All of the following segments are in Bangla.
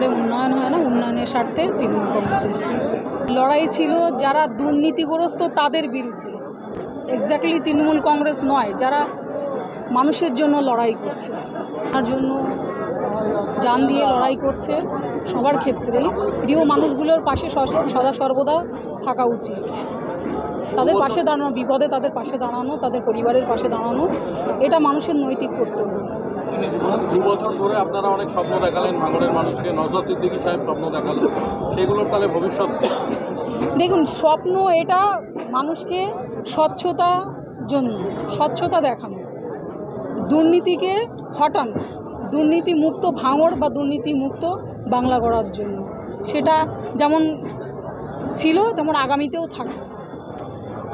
ভাঙড়ে উন্নয়ন হয় না, উন্নয়নের স্বার্থে তৃণমূল কংগ্রেস এসেছিল। লড়াই ছিল যারা দুর্নীতিগ্রস্ত তাদের বিরুদ্ধে, এক্স্যাক্টলি তৃণমূল কংগ্রেস নয়, যারা মানুষের জন্য লড়াই করছে, তার জন্য জান দিয়ে লড়াই করছে। সবার ক্ষেত্রেই প্রিয় মানুষগুলোর পাশে সদা সর্বদা থাকা উচিত, তাদের পাশে দাঁড়ানো, বিপদে তাদের পাশে দাঁড়ানো, তাদের পরিবারের পাশে দাঁড়ানো, এটা মানুষের নৈতিক কর্তব্য। 2 বছর ধরে আপনারা অনেক স্বপ্ন দেখালেন ভাঙড়ের মানুষকে, নওশাদ সিদ্দিকী সাহেব স্বপ্ন দেখালেন, সেগুলোর তাহলে ভবিষ্যৎ? দেখুন, স্বপ্ন এটা মানুষকে স্বচ্ছতার জন্য, স্বচ্ছতা দেখানো, দুর্নীতিকে হটানো, দুর্নীতিমুক্ত ভাঙড় বা দুর্নীতিমুক্ত বাংলা গড়ার জন্য। সেটা যেমন ছিল তেমন আগামীতেও থাকবে।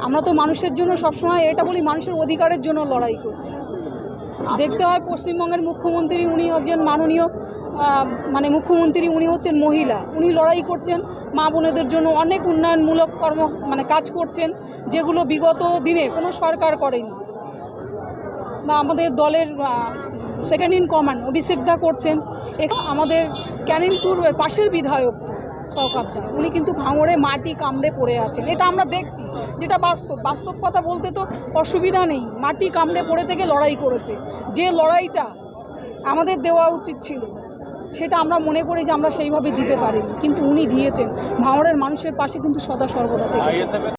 আমরা তো মানুষের জন্য সবসময় এটা বলি, মানুষের অধিকারের জন্য লড়াই করছি। দেখতে হয় পশ্চিমবঙ্গের মুখ্যমন্ত্রী, উনি একজন মাননীয় মুখ্যমন্ত্রী, উনি হচ্ছেন মহিলা, উনি লড়াই করছেন মা বোনেদের জন্য, অনেক উন্নয়নমূলক কাজ করছেন যেগুলো বিগত দিনে কোনো সরকার করেনি। বা আমাদের দলের সেকেন্ড ইন কমান্ড অভিষেক দা করছেন। আমাদের ক্যানিংপুর পাশের বিধায়ক শওকতদা, উনি কিন্তু ভাঙড়ে মাটি কামড়ে পড়ে আছেন, এটা আমরা দেখছি, যেটা বাস্তব কথা বলতে তো অসুবিধা নেই। মাটি কামড়ে পড়ে থেকে লড়াই করেছে, যে লড়াইটা আমাদের দেওয়া উচিত ছিল সেটা আমরা মনে করি যে আমরা সেইভাবে দিতে পারিনি, কিন্তু উনি দিয়েছেন। ভাঙড়ের মানুষের পাশে কিন্তু সদা সর্বদা থেকেছেন।